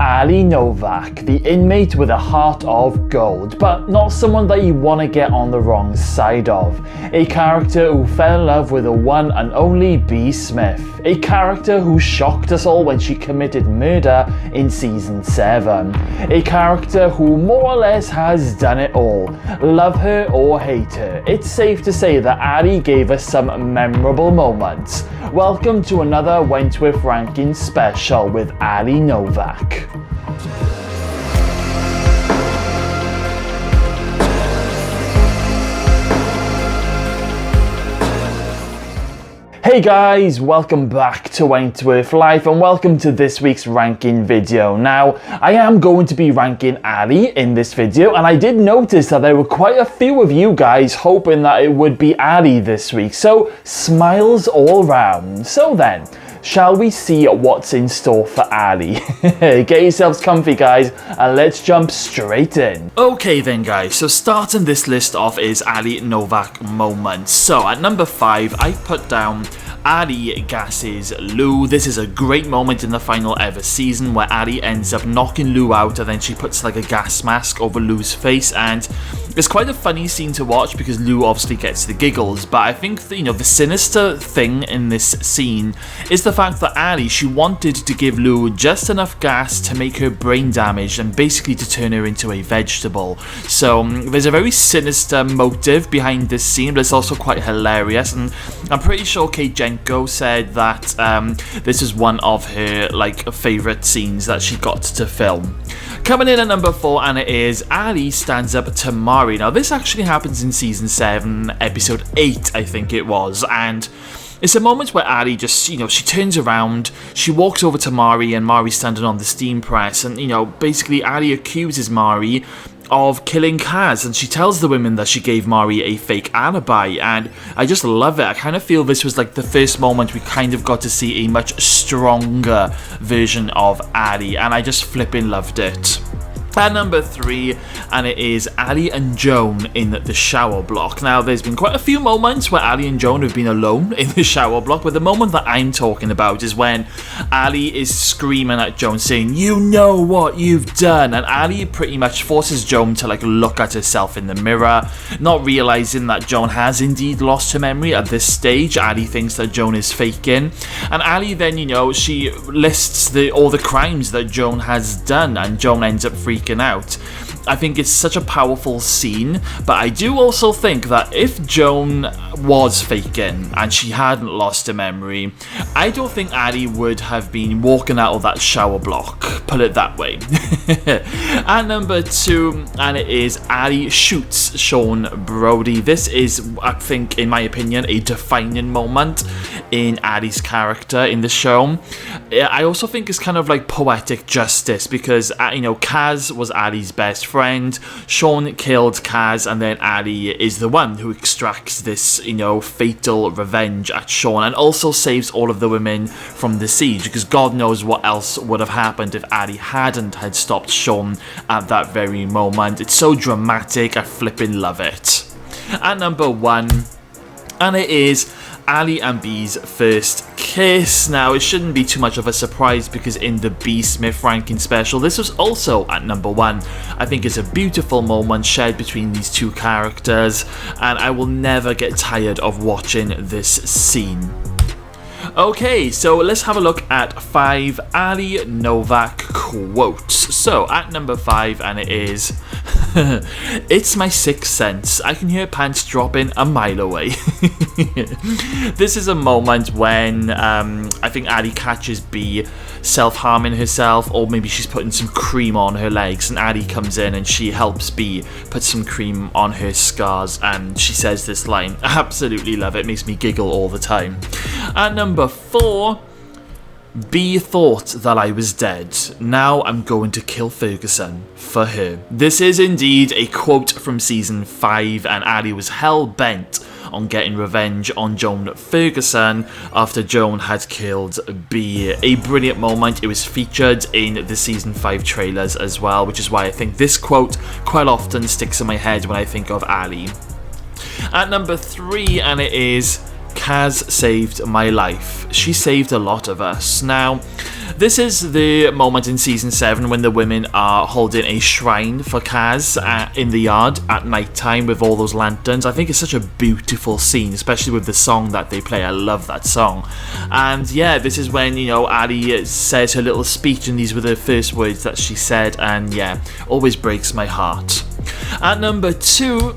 Allie Novak, the inmate with a heart of gold, but not someone that you want to get on the wrong side of. A character who fell in love with the one and only B. Smith. A character who shocked us all when she committed murder in season 7. A character who more or less has done it all. Love her or hate her, it's safe to say that Addie gave us some memorable moments. Welcome to another Wentworth ranking special with Allie Novak. Hey guys, welcome back to Wentworth Life and welcome to this week's ranking video. Now, I am going to be ranking Addie in this video, and I did notice that there were quite a few of you guys hoping that it would be Addie this week, so smiles all round. So then, shall we see what's in store for Addie? Get yourselves comfy guys, and let's jump straight in. Okay then guys, so starting this list off is Allie Novak Moments. So at number 5, I put down Addie gasses Lou. This is a great moment in the final ever season where Addie ends up knocking Lou out and then she puts like a gas mask over Lou's face, and it's quite a funny scene to watch because Lou obviously gets the giggles, but I think the sinister thing in this scene is the fact that Addie, she wanted to give Lou just enough gas to make her brain damaged and basically to turn her into a vegetable. So there's a very sinister motive behind this scene, but it's also quite hilarious, and I'm pretty sure Kate Jenko said that this is one of her favourite scenes that she got to film. Coming in at number 4, and it is Addie stands up to Mari. Now this actually happens in season 7, episode 8 I think it was, and it's a moment where Addie just, she turns around, she walks over to Mari, and Mari's standing on the steam press, and basically Addie accuses Mari of killing Kaz, and she tells the women that she gave Mari a fake alibi, and I just love it. I kind of feel this was like the first moment we kind of got to see a much stronger version of Addie, and I just flipping loved it. At number 3, and it is Addie and Joan in the shower block. Now, there's been quite a few moments where Addie and Joan have been alone in the shower block, but the moment that I'm talking about is when Addie is screaming at Joan saying, "You know what you've done," and Addie pretty much forces Joan to look at herself in the mirror, not realizing that Joan has indeed lost her memory at this stage. Addie thinks that Joan is faking, and Addie then, she lists all the crimes that Joan has done, and Joan ends up freaking out. I think it's such a powerful scene, but I do also think that if Joan was faking and she hadn't lost her memory, I don't think Addie would have been walking out of that shower block, put it that way. At number 2, and it is Addie shoots Sean Brody. This is, I think, in my opinion, a defining moment in Addie's character in the show. I also think it's kind of like poetic justice because, Kaz was Addie's best friend, Sean killed Kaz, and then Addie is the one who extracts this, fatal revenge at Sean, and also saves all of the women from the siege, because God knows what else would have happened if Addie had stopped Sean at that very moment. It's so dramatic, I flipping love it. At number 1, and it is Allie and B's first kiss. Now, it shouldn't be too much of a surprise because in the B. Smith ranking special, this was also at number 1. I think it's a beautiful moment shared between these two characters, and I will never get tired of watching this scene. Okay, so let's have a look at 5 Allie Novak quotes. So, at number 5, and it is, "It's my sixth sense. I can hear pants dropping a mile away." This is a moment when I think Addie catches B self-harming herself, or maybe she's putting some cream on her legs, and Addie comes in and she helps B put some cream on her scars, and she says this line. I absolutely love it, makes me giggle all the time. At number 4, B thought that I was dead. Now I'm going to kill Ferguson for her. This is indeed a quote from season 5, and Addie was hell-bent on getting revenge on Joan Ferguson after Joan had killed B. A brilliant moment. It was featured in the season 5 trailers as well, which is why I think this quote quite often sticks in my head when I think of Allie. At number 3, and it is, CRAIGz saved my life. She saved a lot of us. Now, this is the moment in season 7 when the women are holding a shrine for CRAIGz in the yard at night time with all those lanterns. I think it's such a beautiful scene, especially with the song that they play. I love that song. And yeah, this is when, you know, Addie says her little speech, and these were the first words that she said, and yeah, always breaks my heart. At number 2,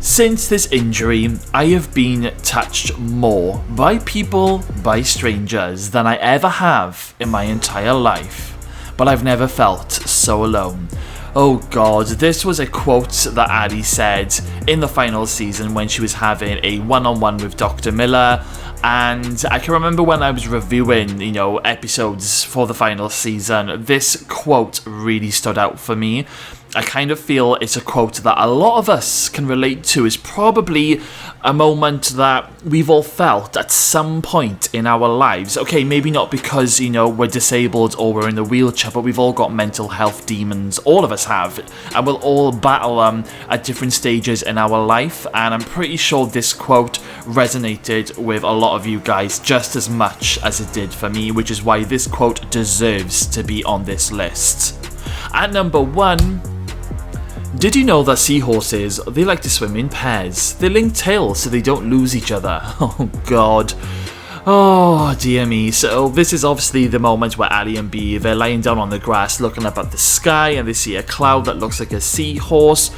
since this injury, I have been touched more by people, by strangers, than I ever have in my entire life. But I've never felt so alone. Oh god, this was a quote that Addie said in the final season when she was having a one-on-one with Dr. Miller. And I can remember when I was reviewing, you know, episodes for the final season, this quote really stood out for me. I kind of feel it's a quote that a lot of us can relate to. It's probably a moment that we've all felt at some point in our lives. Okay, maybe not because, you know, we're disabled or we're in a wheelchair, but we've all got mental health demons. All of us have. And we'll all battle them at different stages in our life. And I'm pretty sure this quote resonated with a lot of you guys just as much as it did for me, which is why this quote deserves to be on this list. At number 1, did you know that seahorses, they like to swim in pairs? They link tails so they don't lose each other. Oh god. Oh dear me. So this is obviously the moment where Allie and Bea, they're lying down on the grass looking up at the sky, and they see a cloud that looks like a seahorse.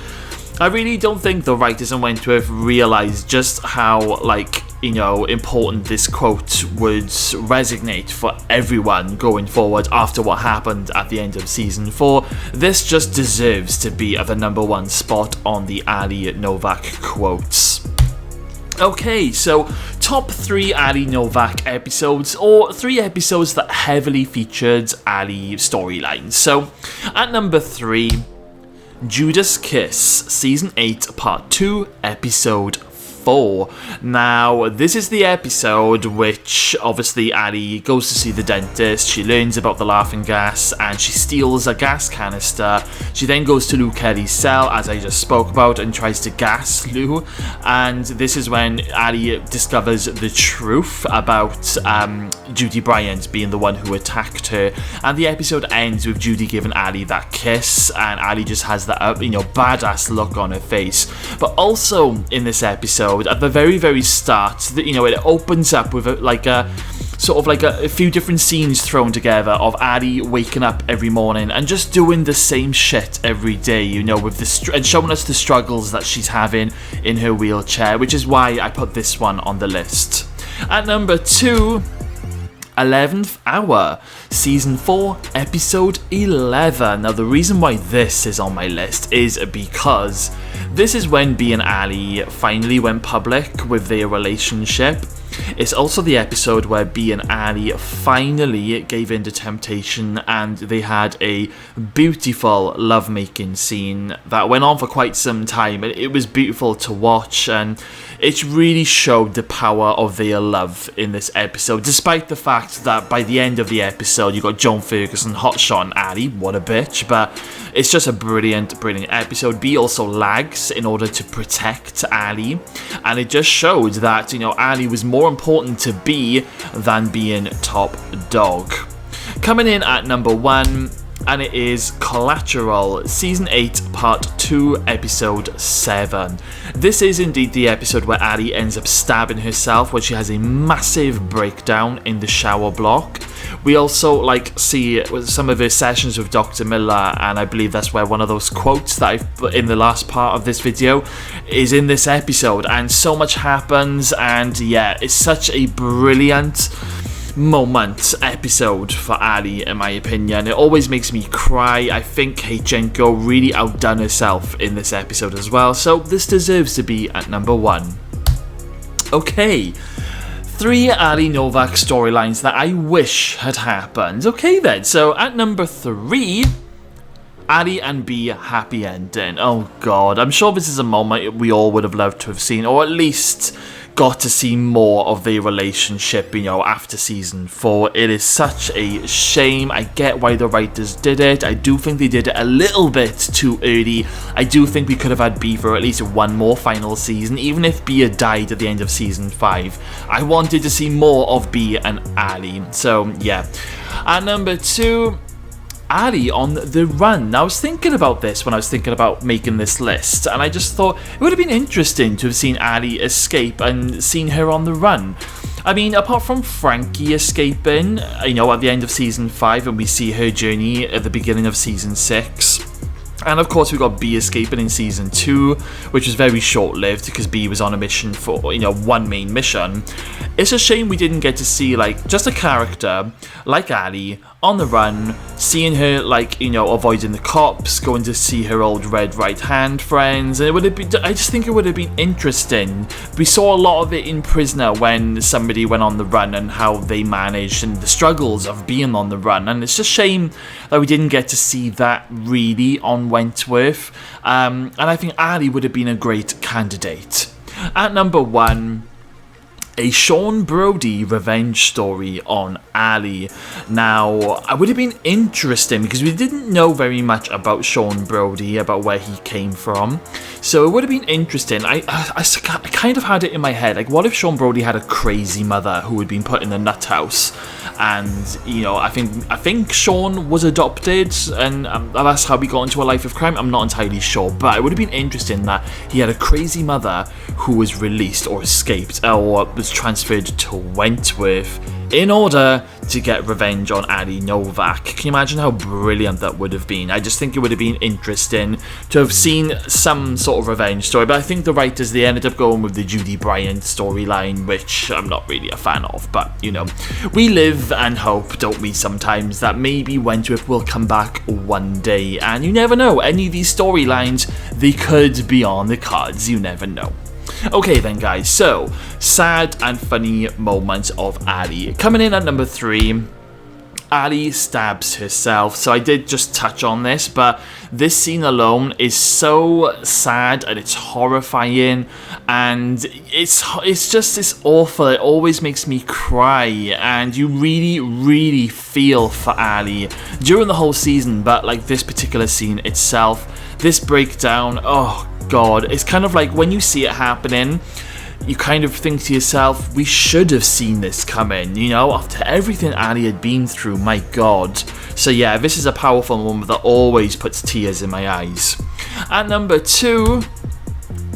I really don't think the writers in Wentworth realised just how, like, you know, important this quote would resonate for everyone going forward after what happened at the end of season 4. This just deserves to be at the number 1 spot on the Allie Novak quotes. Okay, so top 3 Allie Novak episodes, or 3 episodes that heavily featured Allie storylines. So at number 3, Judas Kiss, Season 8, Part 2, Episode 4. Now, this is the episode which, obviously, Addie goes to see the dentist, she learns about the laughing gas, and she steals a gas canister. She then goes to Lou Kelly's cell, as I just spoke about, and tries to gas Lou, and this is when Addie discovers the truth about Judy Bryant being the one who attacked her, and the episode ends with Judy giving Addie that kiss, and Addie just has that, you know, badass look on her face. But also, in this episode, at the very start, you know, it opens up with a few different scenes thrown together of Addie waking up every morning and just doing the same shit every day, you know, with and showing us the struggles that she's having in her wheelchair, which is why I put this one on the list. At number 2, 11th Hour, Season 4, Episode 11. Now, the reason why this is on my list is because this is when Bea and Allie finally went public with their relationship. It's also the episode where Bea and Allie finally gave in to temptation, and they had a beautiful lovemaking scene that went on for quite some time. It was beautiful to watch, and it really showed the power of their love in this episode, despite the fact that by the end of the episode you got Joan Ferguson hotshot and Addie, what a bitch. But it's just a brilliant episode. Bea also lags in order to protect Allie, and it just showed that, you know, Allie was more important to Bea than being top dog. Coming in at number 1, and it is Collateral, Season 8, Part 2, Episode 7. This is indeed the episode where Addie ends up stabbing herself when she has a massive breakdown in the shower block. We also see some of her sessions with Dr. Miller, and I believe that's where one of those quotes that I've put in the last part of this video is in this episode, and so much happens, and yeah, it's such a brilliant episode for Addie, in my opinion. It always makes me cry. I think Haichenko really outdone herself in this episode as well, so this deserves to be at number 1. Okay, 3 Allie Novak storylines that I wish had happened. Okay then, so at number 3, Addie and Bea happy ending. Oh god, I'm sure this is a moment we all would have loved to have seen, or at least got to see more of their relationship, you know, after season 4. It is such a shame. I get why the writers did it. I do think they did it a little bit too early. I do think we could have had B for at least one more final season, even if B had died at the end of season 5. I wanted to see more of B and Allie. So yeah. At number 2, Addie on the run. Now, I was thinking about this when I was thinking about making this list, and I just thought it would have been interesting to have seen Addie escape and seen her on the run. I mean, apart from Frankie escaping, you know, at the end of season 5, and we see her journey at the beginning of season 6. And of course we got B escaping in season 2, which was very short-lived because B was on a mission for, you know, one main mission. It's a shame we didn't get to see, like, just a character like Addie on the run, seeing her, like, you know, avoiding the cops, going to see her old red right-hand friends, and it would have been, I just think it would have been interesting. We saw a lot of it in Prisoner when somebody went on the run and how they managed and the struggles of being on the run, and it's just a shame that we didn't get to see that really on Wentworth, and I think Addie would have been a great candidate. At number 1, a Sean Brody revenge story on Allie. Now, it would have been interesting because we didn't know very much about Sean Brody, about where he came from. So it would have been interesting. I kind of had it in my head, like, what if Sean Brody had a crazy mother who had been put in a nut house? And, you know, I think Sean was adopted, and that's how we got into a life of crime. I'm not entirely sure, but it would have been interesting that he had a crazy mother who was released or escaped or was transferred to Wentworth in order to get revenge on Allie Novak. Can you imagine how brilliant that would have been? I just think it would have been interesting to have seen some sort of revenge story, but I think the writers, they ended up going with the Judy Bryant storyline, which I'm not really a fan of, but, you know, we live and hope, don't we, sometimes, that maybe Wentworth will come back one day, and you never know, any of these storylines, they could be on the cards, you never know. Okay then guys, so sad and funny moments of Addie. Coming in at number 3, Addie stabs herself. So I did just touch on this, but this scene alone is so sad and it's horrifying, and it's just this awful. It always makes me cry, and you really feel for Addie during the whole season, but like this particular scene itself, this breakdown, oh God, it's kind of like when you see it happening, you kind of think to yourself, we should have seen this coming, you know, after everything Addie had been through, my God. So yeah, this is a powerful moment that always puts tears in my eyes. At number 2,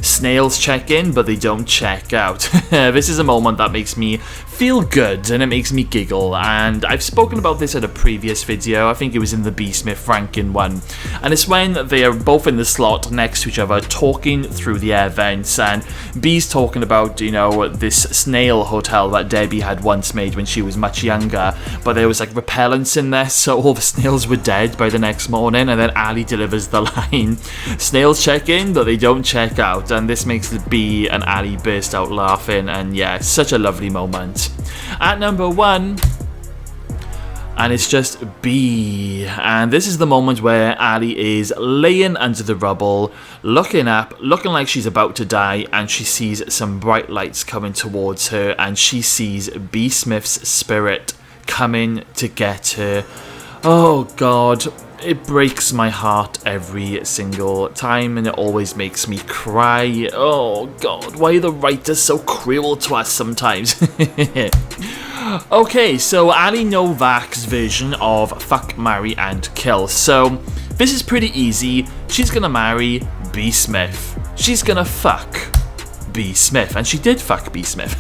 snails check in, but they don't check out. This is a moment that makes me feel good and it makes me giggle, and I've spoken about this in a previous video. I think it was in the B. Smith ranking one, and it's when they are both in the slot next to each other talking through the air vents, and B's talking about, you know, this snail hotel that Debbie had once made when she was much younger, but there was like repellents in there, so all the snails were dead by the next morning. And then Allie delivers the line, snails check in but they don't check out, and this makes the B and Allie burst out laughing, and yeah, such a lovely moment. At number 1, and it's just B, and this is the moment where Allie is laying under the rubble, looking up, looking like she's about to die, and she sees some bright lights coming towards her, and she sees B. Smith's spirit coming to get her. Oh God, it breaks my heart every single time, and it always makes me cry. Oh God, why are the writers so cruel to us sometimes? Okay, so Allie Novak's version of fuck, marry, and kill. So this is pretty easy. She's gonna marry B. Smith. She's gonna fuck B. Smith, and she did fuck B. Smith.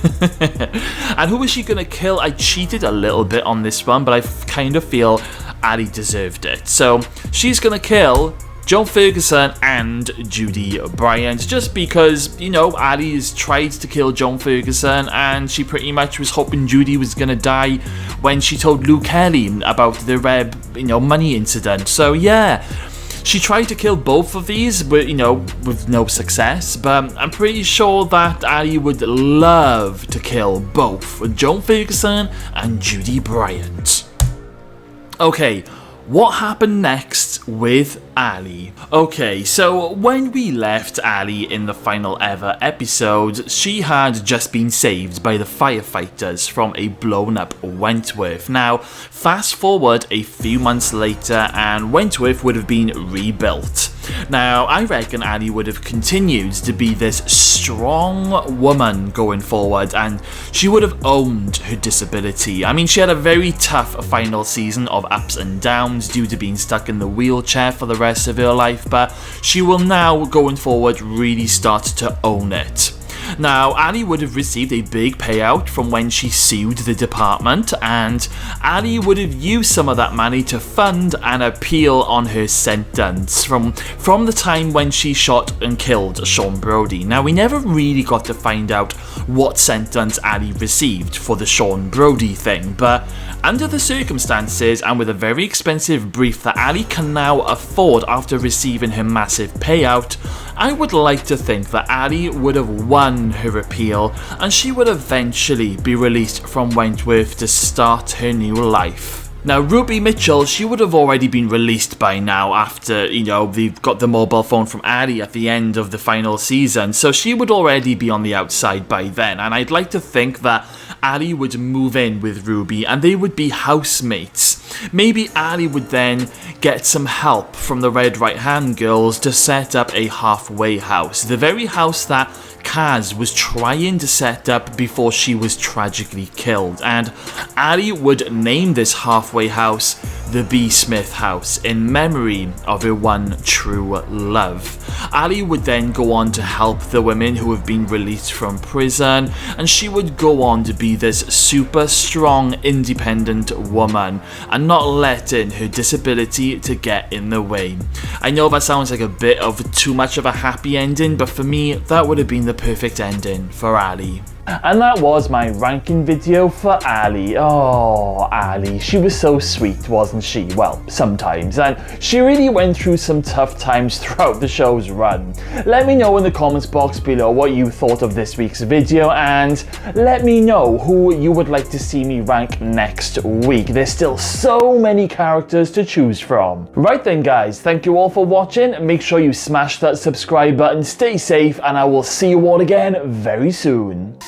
And who is she gonna kill? I cheated a little bit on this one, but I kind of feel Addie deserved it. So she's gonna kill Joan Ferguson and Judy Bryant, just because, you know, Addie has tried to kill Joan Ferguson, and she pretty much was hoping Judy was gonna die when she told Luke Kelly about the money incident. So yeah, she tried to kill both of these, but, you know, with no success. But I'm pretty sure that Addie would love to kill both Joan Ferguson and Judy Bryant. Okay, what happened next with Allie. Okay, so when we left Allie in the final ever episode, she had just been saved by the firefighters from a blown up Wentworth. Now, fast forward a few months later and Wentworth would have been rebuilt. Now, I reckon Addie would have continued to be this strong woman going forward, and she would have owned her disability. I mean, she had a very tough final season of ups and downs due to being stuck in the wheelchair for the rest of her life, but she will now, going forward, really start to own it. Now, Addie would have received a big payout from when she sued the department, and Addie would have used some of that money to fund an appeal on her sentence from the time when she shot and killed Sean Brody. Now, we never really got to find out what sentence Addie received for the Sean Brody thing, but under the circumstances and with a very expensive brief that Addie can now afford after receiving her massive payout, I would like to think that Addie would have won her appeal and she would eventually be released from Wentworth to start her new life. Now, Ruby Mitchell, she would have already been released by now after, they've got the mobile phone from Addie at the end of the final season, so she would already be on the outside by then, and I'd like to think that Addie would move in with Ruby and they would be housemates. Maybe Addie would then get some help from the Red Right Hand girls to set up a halfway house, the very house that CRAIGz was trying to set up before she was tragically killed, and Addie would name this halfway house the B. Smith House in memory of her one true love. Addie would then go on to help the women who have been released from prison, and she would go on to be this super strong, independent woman and not letting her disability to get in the way. I know that sounds like a bit of too much of a happy ending, but for me, that would have been the perfect ending for Addie. And that was my ranking video for Allie. Oh, Allie, she was so sweet, wasn't she? Well, sometimes, and she really went through some tough times throughout the show's run. Let me know in the comments box below what you thought of this week's video, and let me know who you would like to see me rank next week. There's still so many characters to choose from. Right then, guys, thank you all for watching. Make sure you smash that subscribe button, stay safe, and I will see you all again very soon.